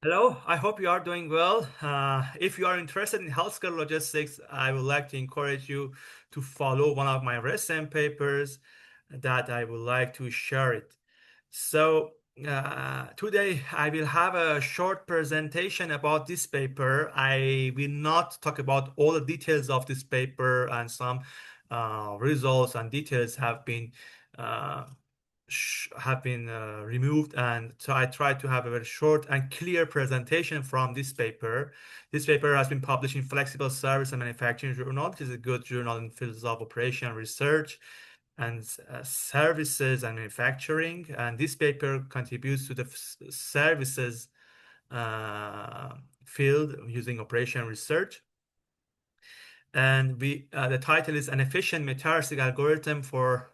Hello, I hope you are doing well. If you are interested in healthcare logistics, I would like to encourage you to follow one of my recent papers that I would like to share it. So, today I will have a short presentation about this paper. I will not talk about all the details of this paper, and some results and details uh, have been removed, and so I tried to have a very short and clear presentation from this paper. This paper has been published in Flexible Service and Manufacturing Journal, which is a good journal in fields of operation research and services and manufacturing. And this paper contributes to the services uh, field using operation research. And the title is an efficient metaheuristic algorithm for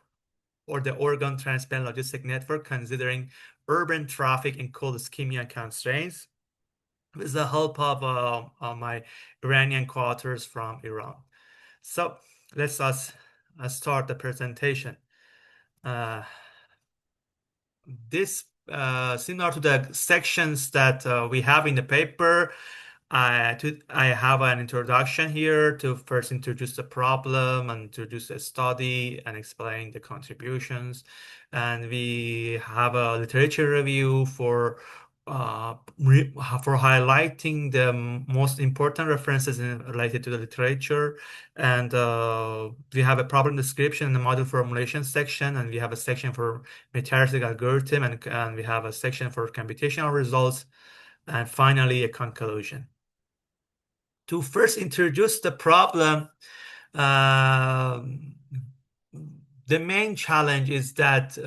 or the organ transplant logistic network, considering urban traffic and cold ischemia constraints, with the help of my Iranian co-authors from Iran. So let's us start the presentation. Uh, this similar to the sections that we have in the paper. I have an introduction here to first introduce the problem and introduce the study and explain the contributions. And we have a literature review for highlighting the most important references related to the literature. And we have a problem description in the model formulation section, and we have a section for metaheuristic algorithm, and we have a section for computational results, and finally a conclusion. To first introduce the problem, um, the main challenge is that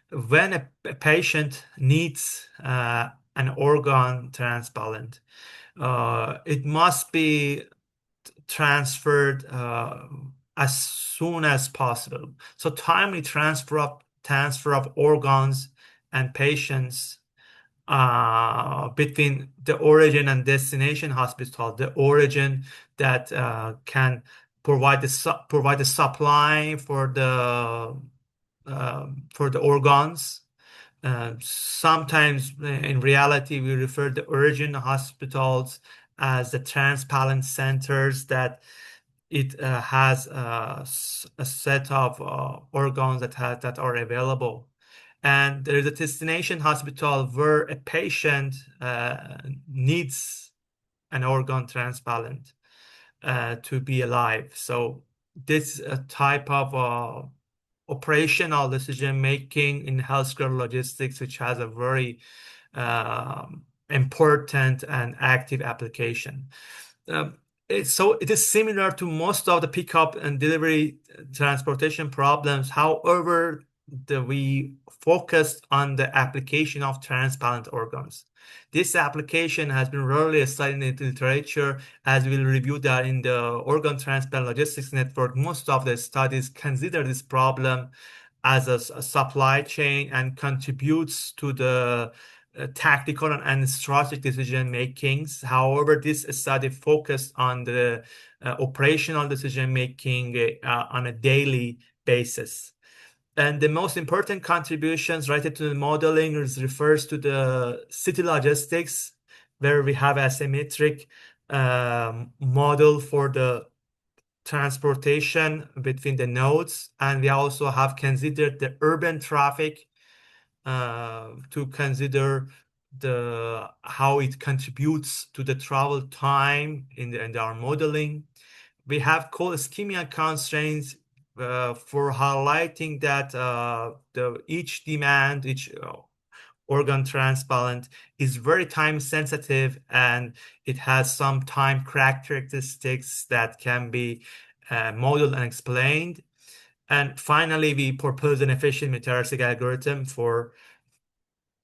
when a patient needs an organ transplant, it must be transferred as soon as possible. So timely transfer of organs and patients between the origin and destination hospital, the origin that can provide the supply for the organs. Sometimes in reality, we refer the origin hospitals as the transplant centers that it has a set of organs that are available. And there is a destination hospital where a patient needs an organ transplant to be alive. So this type of operational decision making in healthcare logistics, which has a very important and active application. Um, so it is similar to most of the pickup and delivery transportation problems. However, we focused on the application of transplant organs. This application has been rarely studied in the literature, as we'll review that in the organ transplant logistics network. Most of the studies consider this problem as a supply chain and contributes to the tactical and strategic decision makings. However, this study focused on the operational decision making on a daily basis. And the most important contributions related to the modeling refers to the city logistics, where we have asymmetric model for the transportation between the nodes, and we also have considered the urban traffic to consider the how it contributes to the travel time in our modeling. We have cold ischemia constraints for highlighting that each organ transplant is very time sensitive, and it has some time characteristics that can be modeled and explained. And finally, we propose an efficient metaheuristic algorithm for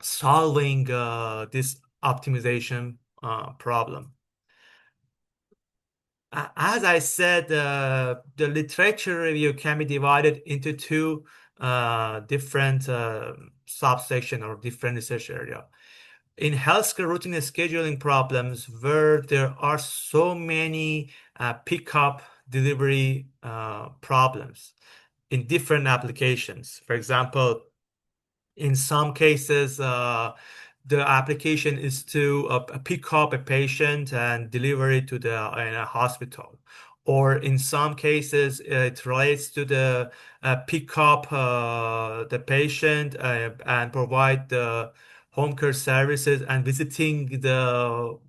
solving this optimization problem. As I said, the literature review can be divided into two different subsection or different research area. In healthcare routine scheduling problems, where there are so many pickup delivery problems in different applications. For example, in some cases, the application is to pick up a patient and deliver it to the in a hospital. Or in some cases, it relates to the pick up the patient and provide the home care services and visiting the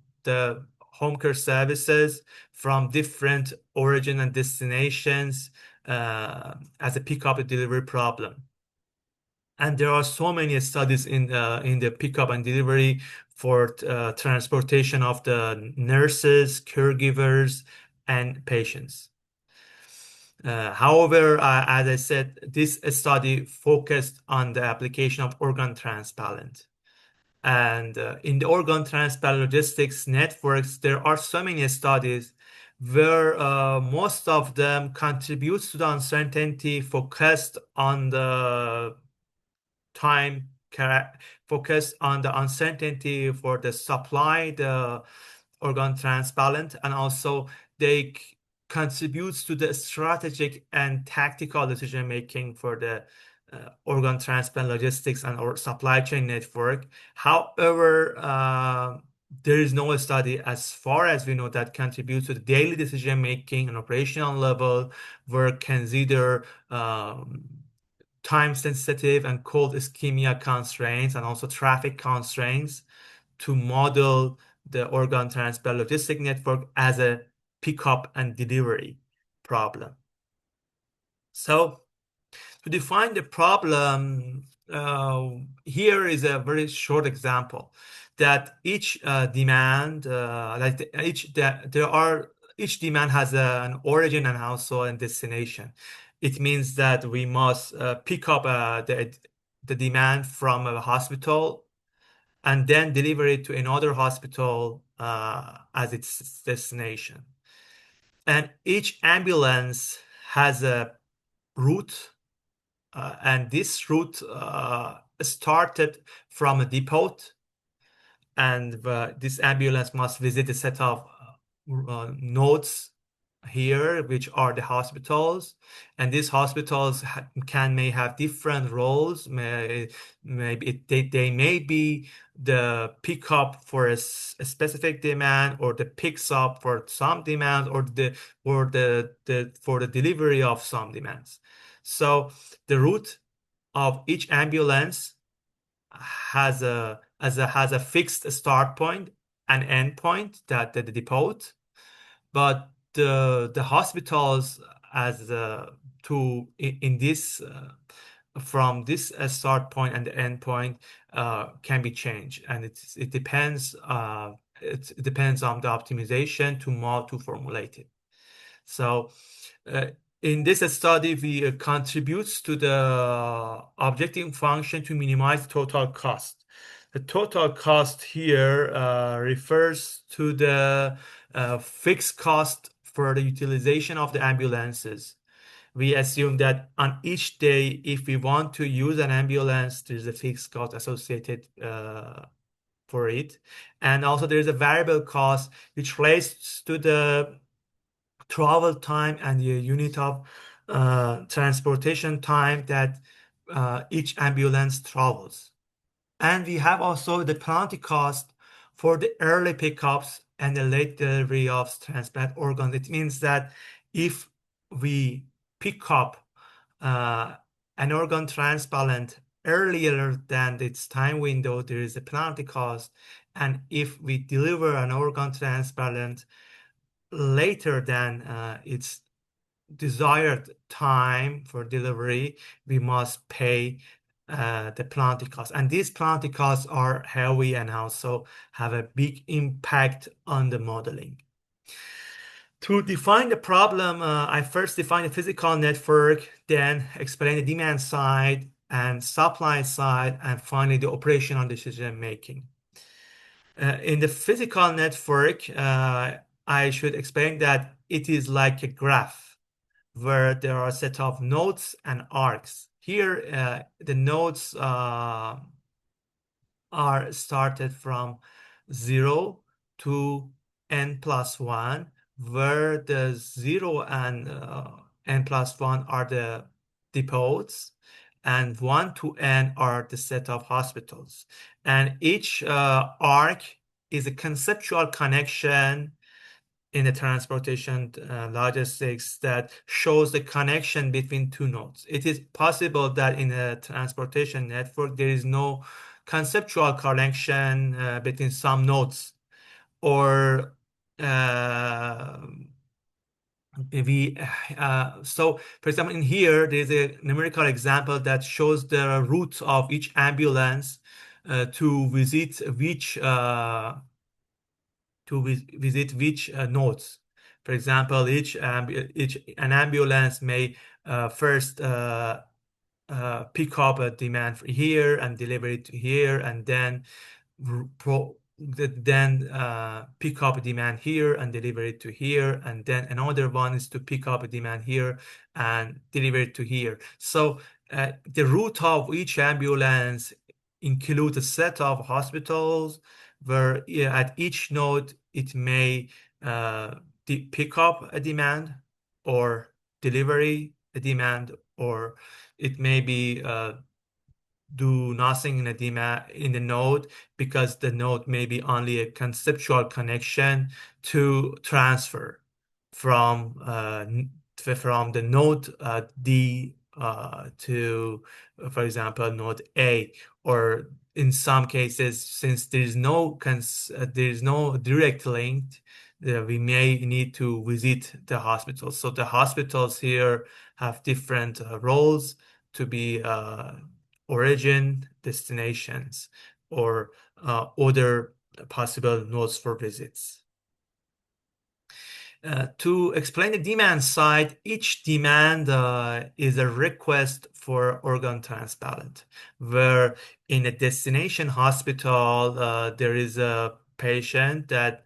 home care services from different origin and destinations as a pick up and delivery problem. And there are so many studies in the pickup and delivery for transportation of the nurses, caregivers, and patients. However, as I said, this study focused on the application of organ transplant. And in the organ transplant logistics networks, there are so many studies where most of them contributes to the uncertainty focused on the time focus on the uncertainty for the supply, the organ transplant, and also they contributes to the strategic and tactical decision making for the organ transplant logistics and or supply chain network. However, there is no study as far as we know that contributes to the daily decision making and operational level where consider time sensitive and cold ischemia constraints and also traffic constraints to model the organ transplant logistic network as a pickup and delivery problem. So to define the problem, here is a very short example that each demand, each demand has an origin and also a destination. It means that we must pick up the demand from a hospital and then deliver it to another hospital as its destination. And each ambulance has a route, and this route started from a depot, and this ambulance must visit a set of nodes here, which are the hospitals, and these hospitals may have different roles. They may be the pickup for a specific demand, or the picks up for some demand, or the for the delivery of some demands. So the route of each ambulance has a fixed start point and end point, that the depot, but the hospitals as to in this from this start point and the end point can be changed, and it depends it depends on the optimization to formulate it. So in this study, we contributes to the objective function to minimize total cost. The total cost here refers to the fixed cost for the utilization of the ambulances. We assume that on each day, if we want to use an ambulance, there's a fixed cost associated for it. And also there's a variable cost which relates to the travel time and the unit of transportation time that each ambulance travels. And we have also the penalty cost for the early pickups and the late delivery of transplant organs. It means that if we pick up an organ transplant earlier than its time window, there is a penalty cost. And if we deliver an organ transplant later than its desired time for delivery, we must pay the penalty costs. And these penalty costs are heavy and also have a big impact on the modeling. To define the problem, I first define the physical network, then explain the demand side and supply side, and finally the operational decision making. In the physical network, I should explain that it is like a graph where there are a set of nodes and arcs. Here, the nodes are started from 0 to n plus 1, where the 0 and n plus 1 are the depots, and 1 to n are the set of hospitals. And each arc is a conceptual connection in the transportation logistics that shows the connection between two nodes. It is possible that in a transportation network there is no conceptual connection between some nodes, or uh, we so for example in here there's a numerical example that shows the route of each ambulance to visit which visit which nodes. For example, each an ambulance may first pick up a demand here and deliver it to here, and then pick up a demand here and deliver it to here, and then another one is to pick up a demand here and deliver it to here. So the route of each ambulance includes a set of hospitals where at each node it may pick up a demand or delivery a demand, or it may be do nothing in a demand in the node, because the node may be only a conceptual connection to transfer from from the node D to, for example, node A. Or in some cases, since there is no direct link, we may need to visit the hospitals. So the hospitals here have different roles to be origin, destinations, or other possible nodes for visits. To explain the demand side, each demand is a request for organ transplant, where in a destination hospital, there is a patient that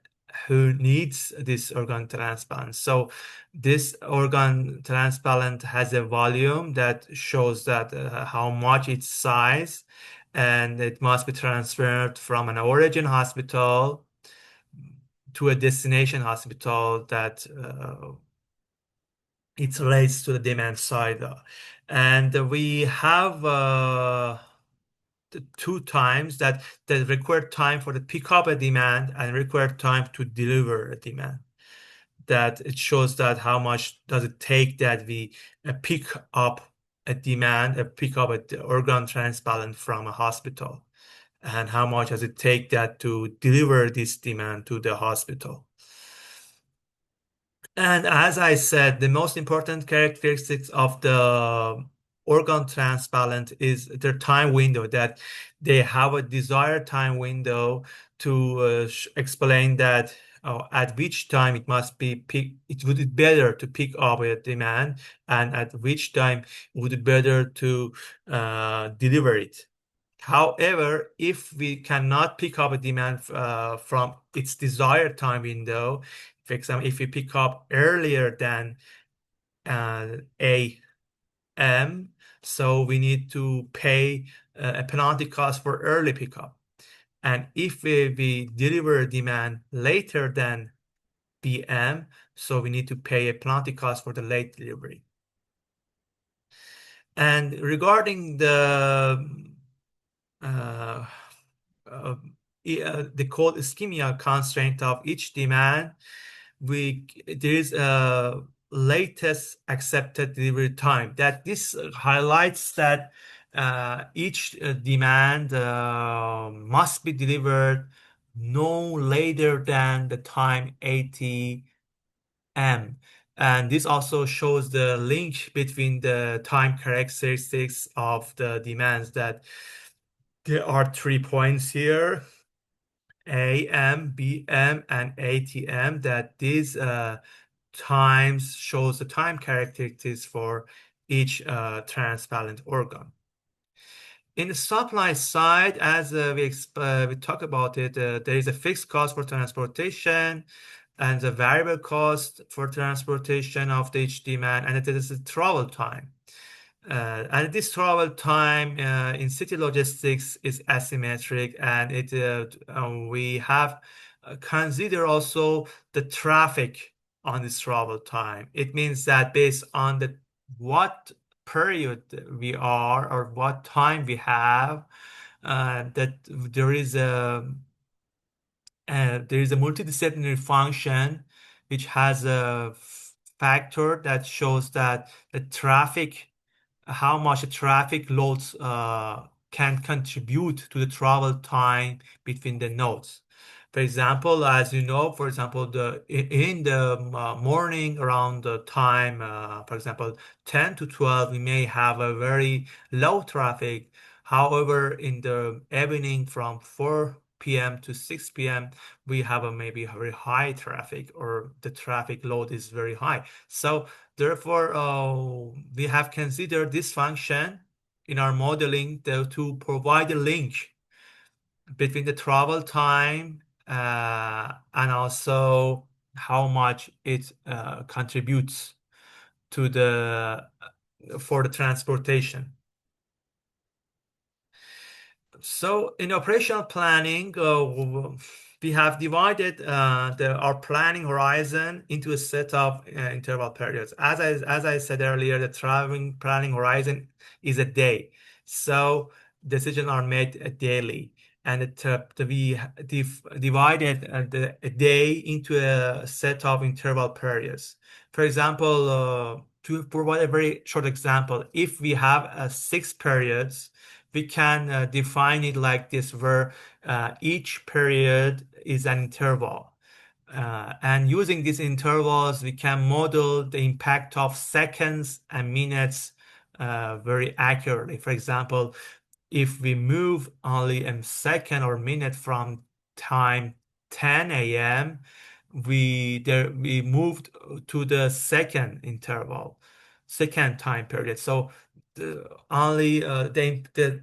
who needs this organ transplant. So this organ transplant has a volume that shows that how much its size, and it must be transferred from an origin hospital to a destination hospital that it relates to the demand side. And we have the two times that the required time for the pick up a demand and required time to deliver a demand. That it shows that how much does it take that we pick up a demand, pick up an organ transplant from a hospital, and how much does it take that to deliver this demand to the hospital. And as I said, the most important characteristics of the organ transplant is their time window, that they have a desired time window to explain that at which time it must be it would be better to pick up a demand, and at which time it would be better to deliver it. However, if we cannot pick up a demand from its desired time window, for example, if we pick up earlier than AM, so we need to pay a penalty cost for early pickup. And if we deliver a demand later than PM, so we need to pay a penalty cost for the late delivery. And regarding uh, uh, the called ischemia constraint of each demand, there is a latest accepted delivery time. That this highlights that each demand must be delivered no later than the time ATM. And this also shows the link between the time characteristics of the demands, that there are 3 points here: AM, BM, and ATM, that these times shows the time characteristics for each transplant organ. In the supply side, as we talk about it, there is a fixed cost for transportation and a variable cost for transportation of each demand, and it is a travel time. And this travel time in city logistics is asymmetric, and we have consider also the traffic on this travel time. It means that based on the what period we are or what time we have, that there is a multidisciplinary function which has a factor that shows that the traffic, how much the traffic loads can contribute to the travel time between the nodes. For example, as you know, for example, in the morning around the time, for example, 10 to 12, we may have a very low traffic. However, in the evening from 4 p.m. to 6 p.m., we have a maybe very high traffic or the traffic load is very high. So therefore, we have considered this function in our modeling to provide a link between the travel time and also how much it contributes to the for the transportation. So in operational planning, we have divided our planning horizon into a set of interval periods. As I said earlier, the traveling planning horizon is a day. So decisions are made daily. And we divided a day into a set of interval periods. For example, to provide a very short example, if we have 6 periods, we can define it like this, where each period is an interval. And using these intervals, we can model the impact of seconds and minutes very accurately. For example, if we move only a second or minute from time 10 a.m., we moved to the second interval, second time period. So only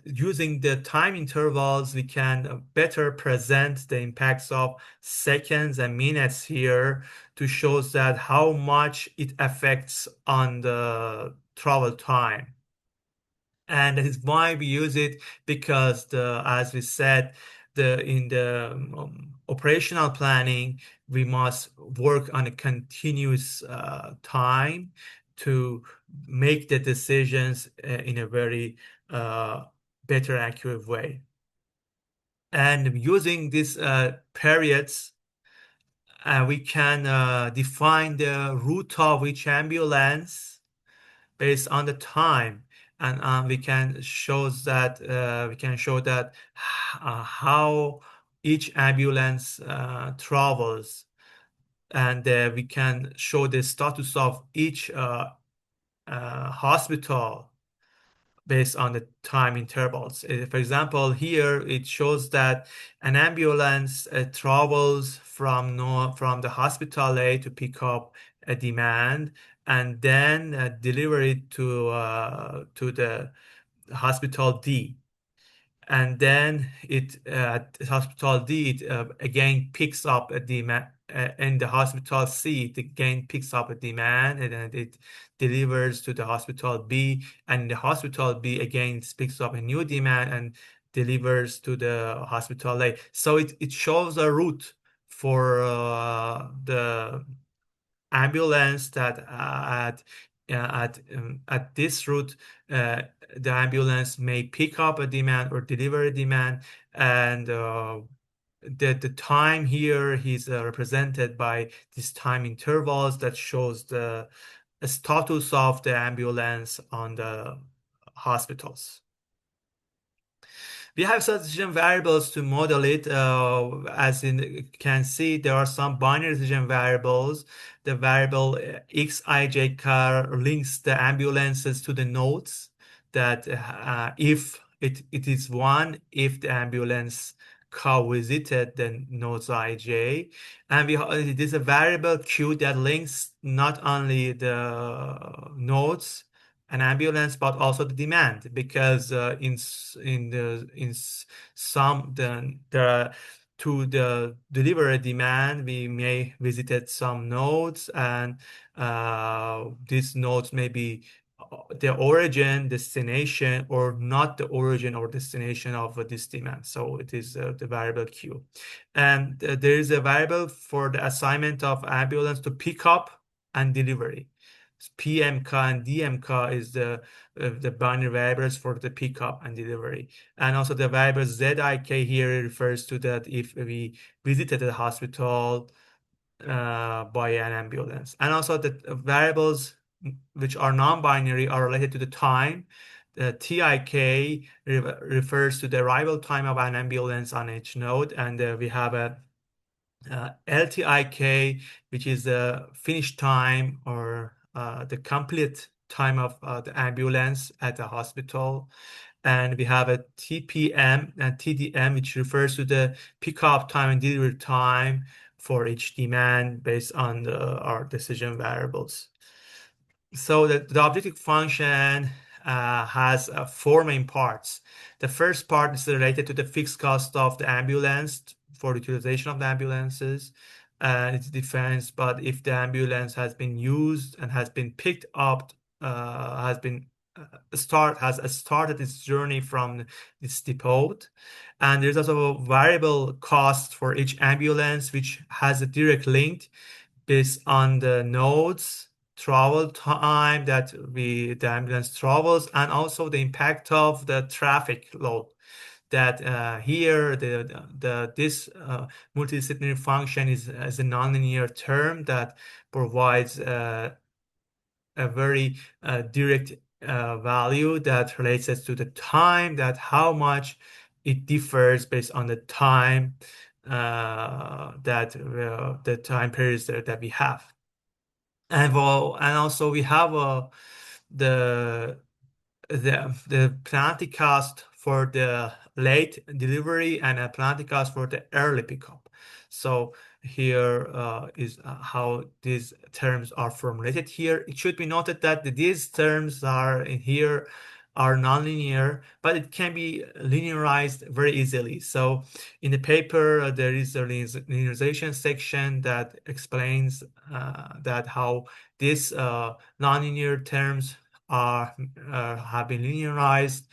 using the time intervals, we can better present the impacts of seconds and minutes here to show that how much it affects on the travel time. And that is why we use it, because as we said, in the operational planning, we must work on a continuous time to make the decisions in a very uh, better, accurate way. And using these periods, we can define the route of each ambulance based on the time, and we can show that how each ambulance travels, and we can show the status of each hospital based on the time intervals. For example, here it shows that an ambulance travels from from the hospital A to pick up a demand and then deliver it to the hospital D. And then at hospital D, it again picks up a demand. In the hospital C, it again picks up a demand, and then it delivers to the hospital B. And the hospital B again picks up a new demand and delivers to the hospital A. So it shows a route for the ambulance that at this route, the ambulance may pick up a demand or deliver a demand, and the time here is represented by these time intervals that shows the status of the ambulance on the hospitals. We have decision variables to model it. As you can see, there are some binary decision variables. The variable xij car links the ambulances to the nodes that if it is one, if the ambulance car visited the nodes ij. And it is a variable q that links not only the nodes an ambulance, but also the demand, because in some to the deliver a demand, we may visited some nodes, and these nodes may be the origin, destination, or not the origin or destination of this demand. So it is the variable Q. And there is a variable for the assignment of ambulance to pick up and delivery. PMK and DMK is the binary variables for the pickup and delivery. And also the variable ZIK here refers to that if we visited the hospital by an ambulance. And also the variables which are non-binary are related to the time. The TIK refers to the arrival time of an ambulance on each node, and we have a LTIK, which is the finish time or the complete time of the ambulance at the hospital. And we have a TPM and TDM, which refers to the pickup time and delivery time for each demand based on our decision variables. So the objective function has four main parts. The first part is related to the fixed cost of the ambulance for the utilization of the ambulances. It depends, but if the ambulance has been used and has been picked up, has been has started its journey from its depot, and there's also a variable cost for each ambulance, which has a direct link based on the nodes travel time that the ambulance travels, and also the impact of the traffic load that here this multidisciplinary function is as a nonlinear term that provides a very direct value that relates us to the time, that how much it differs based on the time that the time periods that we have. And also we have the the penalty cost for the late delivery and a penalty cost for the early pickup. So here is how these terms are formulated here. It should be noted that these terms are in here are nonlinear, but it can be linearized very easily. So in the paper, there is a linearization section that explains that how these nonlinear terms are have been linearized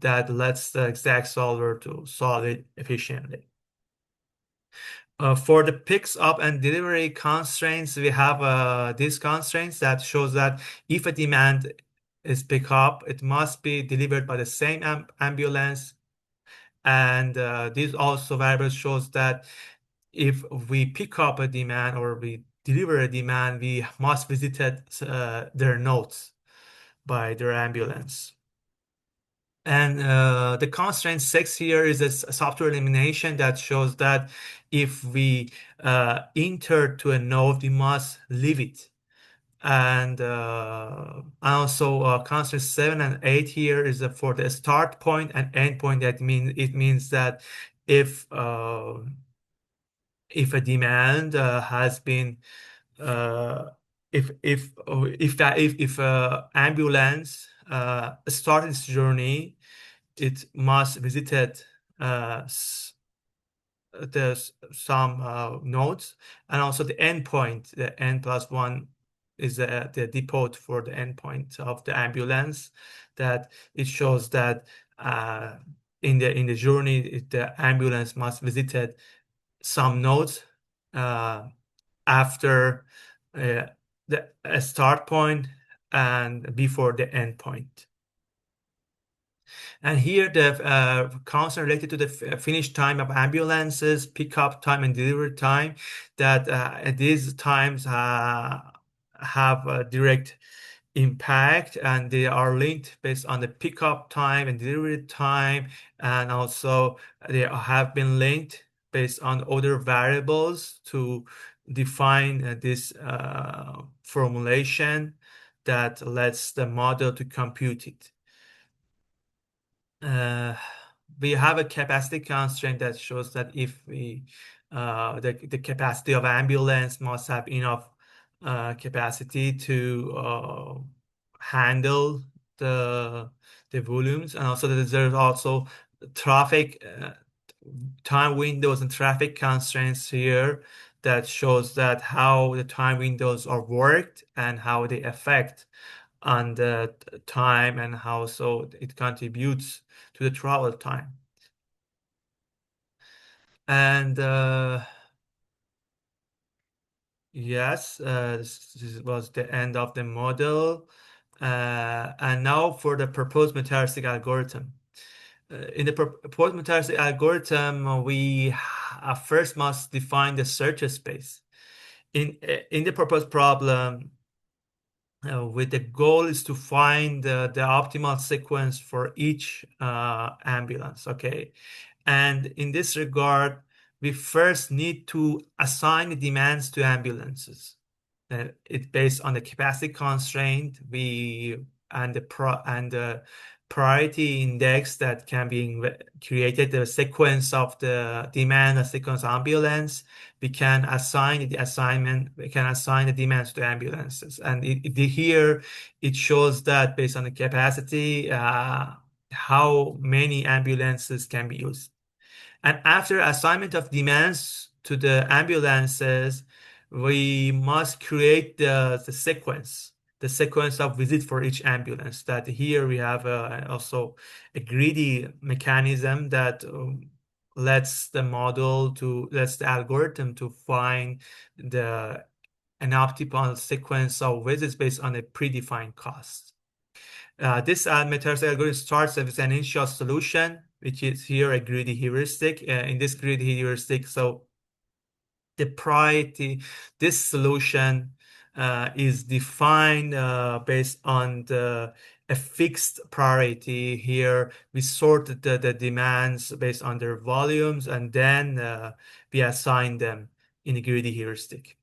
that lets the exact solver to solve it efficiently. For the picks up and delivery constraints, we have these constraints that shows that if a demand is pick up, it must be delivered by the same ambulance. And this also variable shows that if we pick up a demand or we deliver a demand, we must visit their nodes by their ambulance. And the constraint 6 here is a software elimination that shows that if we enter to a node, we must leave it. And also constraint 7 and 8 here is for the start point and end point. That means it means that if a demand has been if ambulance started its journey, it must visited uh, some nodes, and also the endpoint, the n plus one is the depot for the endpoint of the ambulance. That it shows that in the journey, the ambulance must visited some nodes after the start point and before the end point. And here the counts are related to the finish time of ambulances, pickup time, and delivery time. That at these times have a direct impact, and they are linked based on the pickup time and delivery time, and also they have been linked based on other variables to define this formulation that lets the model to compute it. Uh, we have a capacity constraint that shows that if we the capacity of ambulance must have enough capacity to handle the volumes, and also that there's also traffic time windows and traffic constraints here that shows that how the time windows are worked and how they affect on the time and how so it contributes to the travel time. And Yes, this was the end of the model. And now for the proposed metaheuristic algorithm. In the proposed metaheuristic algorithm, we first must define the search space. In the proposed problem, with the goal is to find the optimal sequence for each ambulance. Okay. And in this regard, we first need to assign the demands to ambulances. It's based on the capacity constraint we and the priority index that can be created, the sequence of the demand, a sequence ambulance. We can assign the assignment. We can assign the demands to ambulances, and here it shows that based on the capacity, how many ambulances can be used. And after assignment of demands to the ambulances, we must create the sequence of visit for each ambulance. That here we have also a greedy mechanism that lets the algorithm to find the an optimal sequence of visits based on a predefined cost. This metaheuristic algorithm starts with an initial solution, which is here a greedy heuristic. In this greedy heuristic, so the priority, this solution is defined based on a fixed priority. Here we sort the demands based on their volumes, and then we assign them in a greedy heuristic.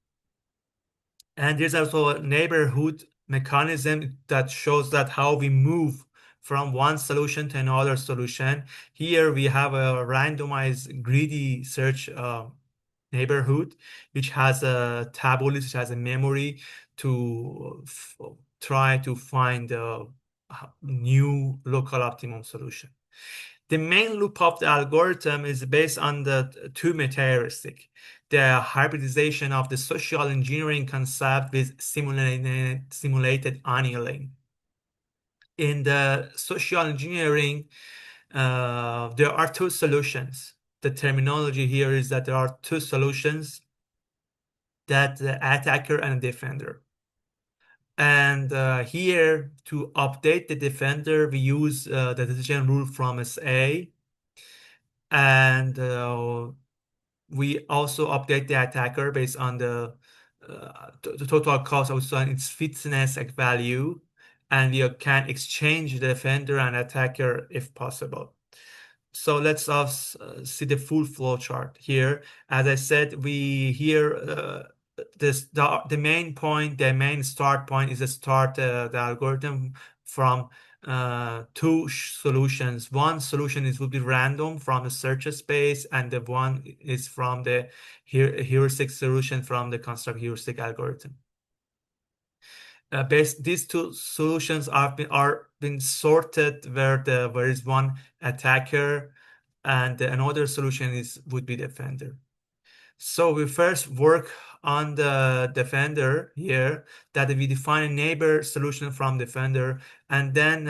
And there's also a neighborhood mechanism that shows that how we move from one solution to another solution. Here we have a randomized greedy search neighborhood, which has a taboo list, which has a memory to try to find a new local optimum solution. The main loop of the algorithm is based on the two metaheuristic, the hybridization of the social engineering concept with simulated annealing. In the social engineering, there are two solutions. The terminology here is that there are two solutions, that the attacker and defender. And here to update the defender, we use the decision rule from SA. And we also update the attacker based on the total cost of its fitness value. And we can exchange the defender and attacker if possible. So let's see the full flow chart here. As I said, we here the main point, the main start point is to start the algorithm from two solutions. One solution is will be random from the search space, and the one is from the heuristic solution from the constructive heuristic algorithm. These two solutions are been sorted where there is one attacker and another solution would be defender. So we first work on the defender here, that we define a neighbor solution from defender, and then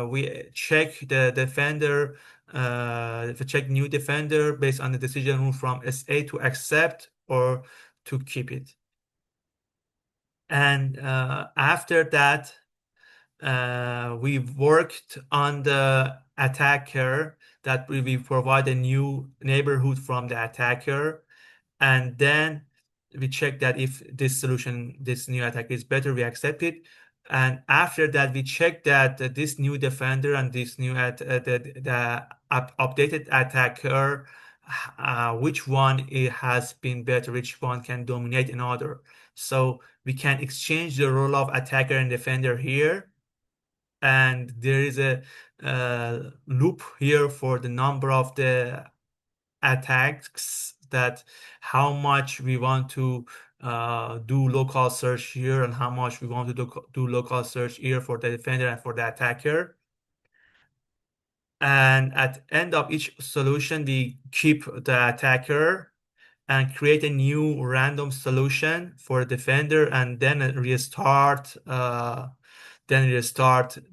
we check the defender, we check new defender based on the decision rule from SA to accept or to keep it. And after that, we worked on the attacker, that we provide a new neighborhood from the attacker, and then we check that if this solution, this new attacker is better, we accept it. And after that, we check that this new defender and this new the updated attacker, which one has been better, which one can dominate another. So we can exchange the role of attacker and defender here. And there is a loop here for the number of the attacks, that how much we want to do local search here and how much we want to do local search here for the defender and for the attacker. And at the end of each solution, we keep the attacker and create a new random solution for the defender, and then restart the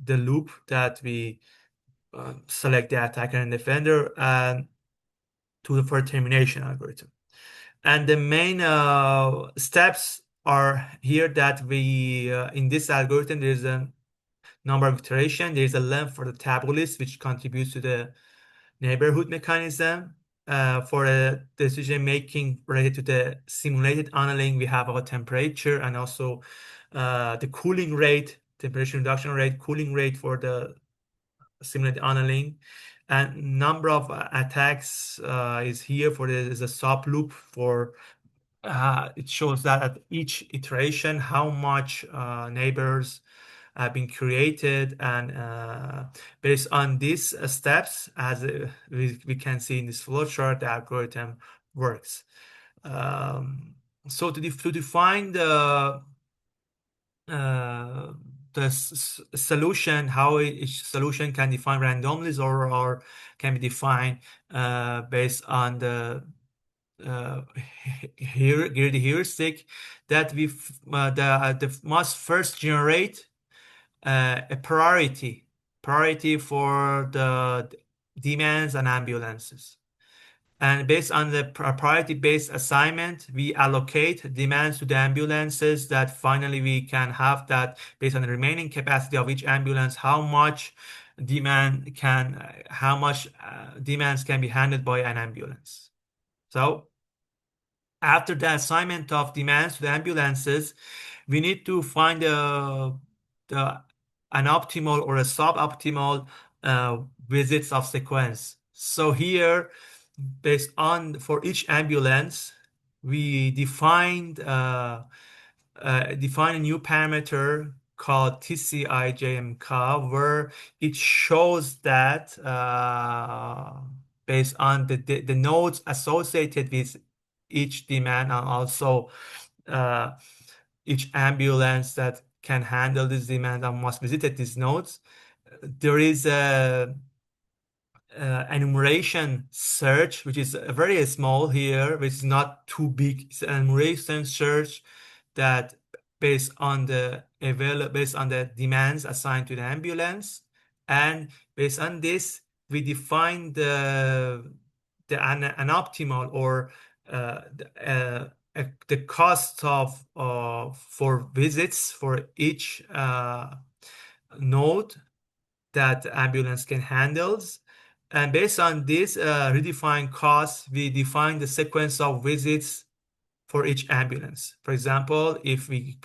loop that we select the attacker and defender, and for termination algorithm. And the main steps are here that we in this algorithm there is a number of iteration. There is a length for the table list, which contributes to the neighborhood mechanism. For a decision making related to the simulated annealing, we have our temperature and also the cooling rate, temperature reduction rate, cooling rate for the simulated annealing. And number of attacks is here for is a sub loop for it shows that at each iteration how much neighbors have been created, and based on these steps, as we can see in this flowchart, the algorithm works. So to define uh, the solution, how each solution can define randomly or can be defined based on the here the heuristic that the must first generate a priority for the demands and ambulances. And based on the priority-based assignment, we allocate demands to the ambulances that finally we can have that based on the remaining capacity of each ambulance, how much demands can be handled by an ambulance. So after the assignment of demands to the ambulances, we need to find the an optimal or a suboptimal visits of sequence. So here, based on for each ambulance, we define a new parameter called TCIJMK, where it shows that based on the nodes associated with each demand and also uh, each ambulance that can handle this demand and must visit at these nodes, there is a enumeration search, which is very small here, which is not too big. It's an enumeration search that based on the demands assigned to the ambulance, and based on this, we define an optimal or the cost of for visits for each node that the ambulance can handle. And based on this redefined cost, we define the sequence of visits for each ambulance. For example, if we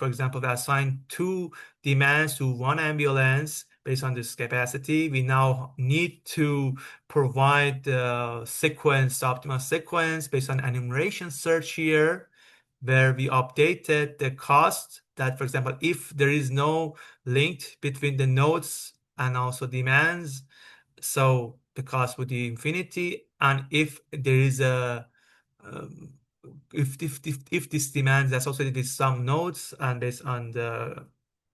assign two demands to one ambulance based on this capacity, we now need to provide the optimal sequence based on enumeration search here, where we updated the cost that, for example, if there is no link between the nodes and also demands, so the cost would be infinity. And if there is a um, if this demand is associated with some nodes and based on the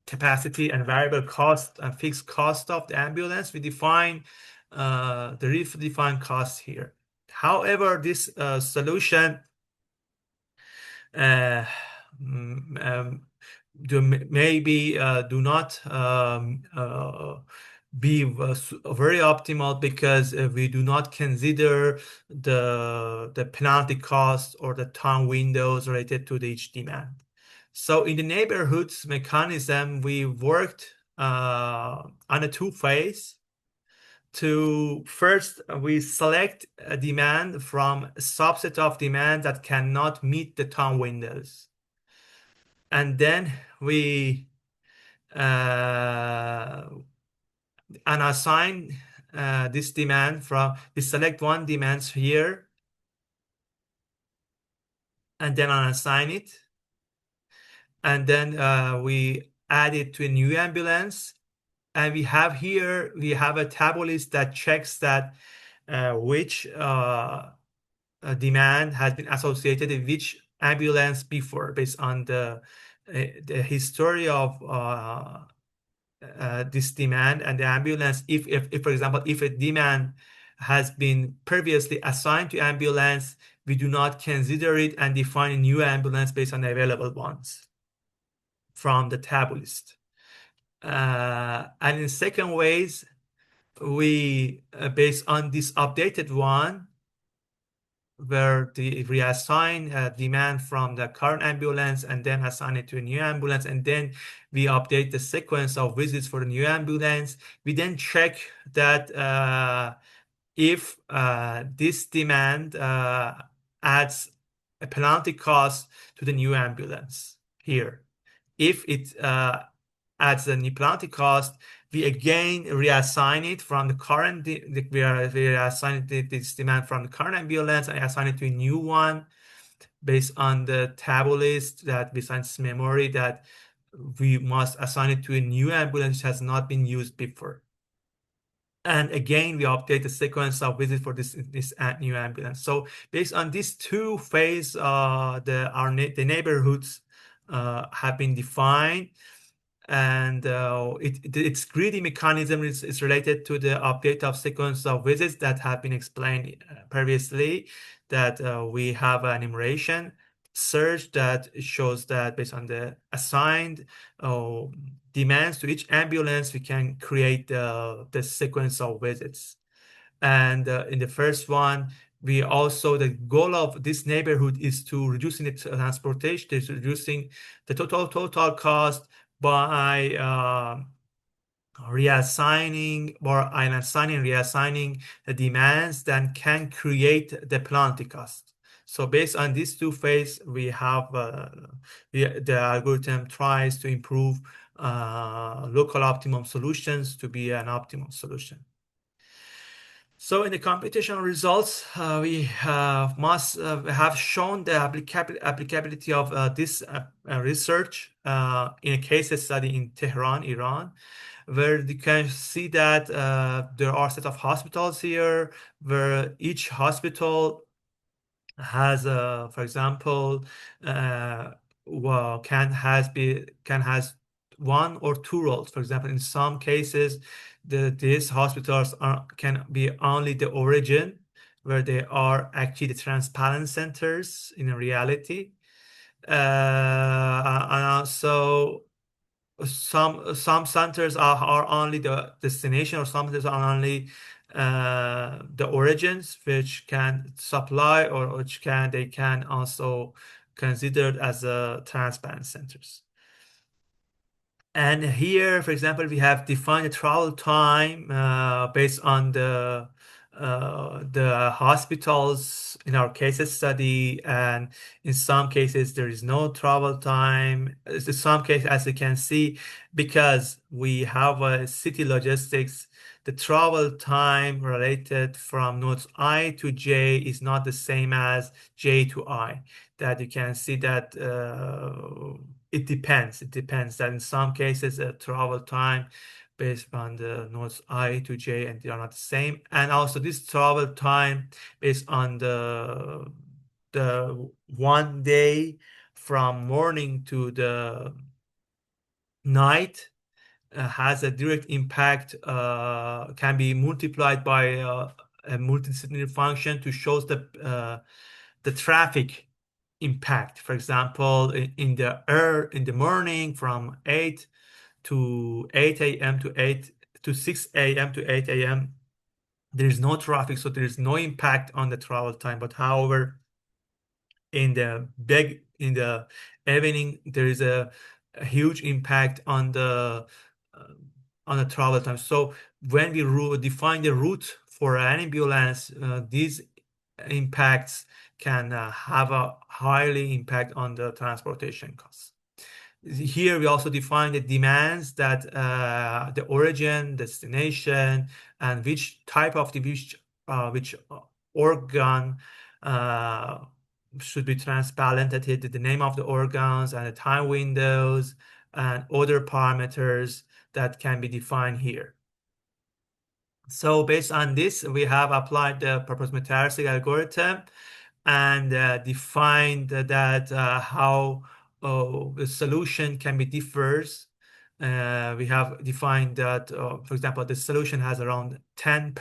capacity and variable cost and fixed cost of the ambulance, we define the redefined cost here. However, this solution uh, maybe do not be very optimal because we do not consider the penalty cost or the time windows related to each demand. So in the neighborhoods mechanism, we worked on a two-phase. To first, we select a demand from a subset of demands that cannot meet the time windows. And then we assign this demand we select one demand here and then unassign it. And then we add it to a new ambulance. And we have a table list that checks that which demand has been associated with which ambulance before, based on the history of this demand and the ambulance. If, for example, if a demand has been previously assigned to ambulance, we do not consider it and define a new ambulance based on the available ones from the table list. And in second ways, we based on this updated one, where we reassign demand from the current ambulance and then assign it to a new ambulance, and then we update the sequence of visits for the new ambulance. We then check that if this demand adds a penalty cost to the new ambulance here. If it adds a new penalty cost, we again reassign it from the current, we reassign this demand from the current ambulance and assign it to a new one based on the table list that we assign memory that we must assign it to a new ambulance which has not been used before. And again, we update the sequence of visits for this new ambulance. So based on these two phases, the neighborhoods have been defined, and its greedy mechanism is related to the update of sequence of visits that have been explained previously. That we have an enumeration search that shows that based on the assigned demands to each ambulance, we can create the sequence of visits. And in the first one, the goal of this neighborhood is to reducing the transportation, is reducing the total cost by reassigning the demands that can create the penalty cost. So based on these two phases, we have the algorithm tries to improve local optimum solutions to be an optimum solution. So in the computational results, we must have shown the applicability of this research in a case study in Tehran, Iran, where you can see that there are a set of hospitals here, where each hospital has, for example, has one or two roles. For example, in some cases, these hospitals can be only the origin, where they are actually the transplant centers in reality, and also some centers are only the destination, or some centers are only the origins, which can supply or they can also considered as transplant centers. And here, for example, we have defined the travel time based on the hospitals in our case study, and in some cases there is no travel time. In some cases, as you can see, because we have a city logistics, the travel time related from nodes I to J is not the same as J to I. That you can see that it depends. It depends that in some cases, travel time based on the nodes I to J, and they are not the same. And also this travel time based on the one day from morning to the night has a direct impact, can be multiplied by a multidisciplinary function to show the traffic impact. For example, in the morning from 8 to 8 a.m. to 6 a.m. to 8 a.m. there is no traffic, so there is no impact on the travel time. But however, in the evening, there is a huge impact on the travel time. So when we define the route for an ambulance, these impacts can have a highly impact on the transportation costs. Here we also define the demands that the origin, destination, and which type of which organ should be transplanted, the name of the organs and the time windows and other parameters that can be defined here. So based on this, we have applied the proposed metaheuristic algorithm and defined that how the solution can be differs. We have defined that, for example, the solution has around 10%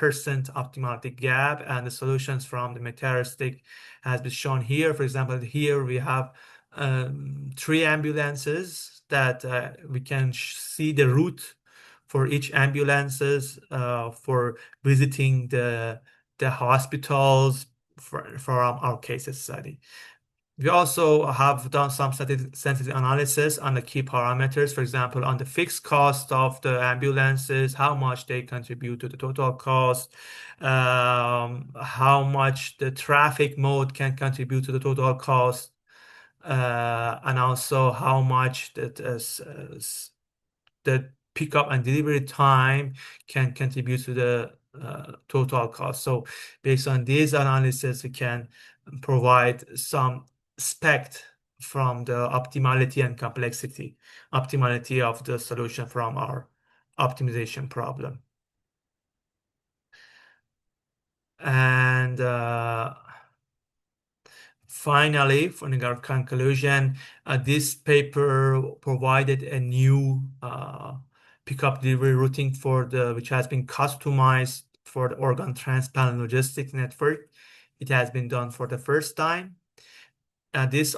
optimality gap, and the solutions from the metaheuristic has been shown here. For example, here we have 3 ambulances that we can see the route for each ambulances for visiting the hospitals from our case study. We also have done some sensitive analysis on the key parameters, for example, on the fixed cost of the ambulances, how much they contribute to the total cost, how much the traffic mode can contribute to the total cost, and also how much the pickup and delivery time can contribute to the total cost. So based on these analysis, we can provide some spec from the optimality and complexity, optimality of the solution from our optimization problem. And finally, for our conclusion, this paper provided a new pickup delivery routing which has been customized for the organ transplant logistics network. It has been done for the first time. This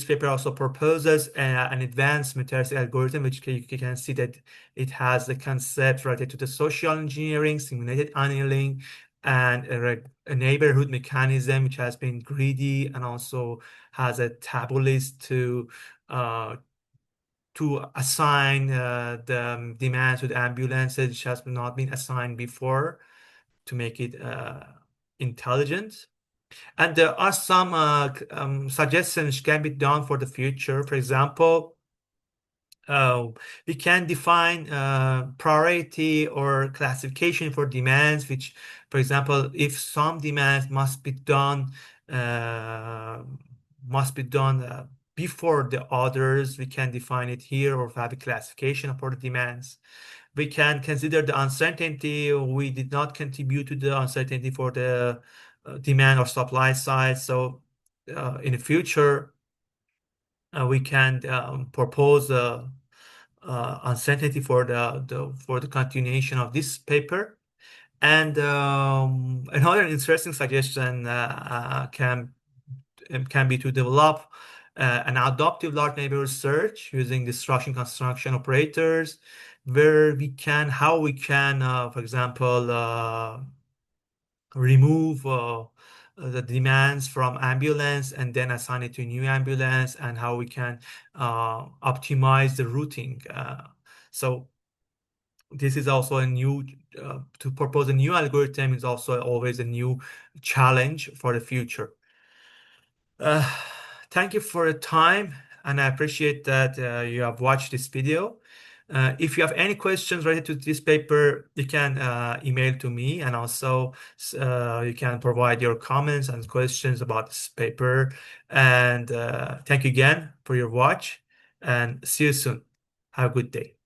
paper also proposes an advanced metaheuristic algorithm, which you can see that it has the concept related to the social engineering, simulated annealing, and a neighborhood mechanism, which has been greedy and also has a taboo list to assign the demands to the ambulances, which has not been assigned before to make it intelligent. And there are some suggestions can be done for the future. For example, uh, we can define priority or classification for demands, which, for example, if some demands uh, must be done before the others, we can define it here or have a classification for the demands. We can consider the uncertainty. We did not contribute to the uncertainty for the demand or supply side. So in the future, we can propose uncertainty for the continuation of this paper. And another interesting suggestion can be to develop an adaptive large neighborhood search using destruction construction operators, where how we can, for example, remove the demands from ambulance and then assign it to a new ambulance, and how we can optimize the routing. So this is also to propose a new algorithm is also always a new challenge for the future. Uh, Thank you for your time, and I appreciate that you have watched this video. If you have any questions related to this paper, you can email to me, and also you can provide your comments and questions about this paper. And thank you again for your watch, and see you soon. Have a good day.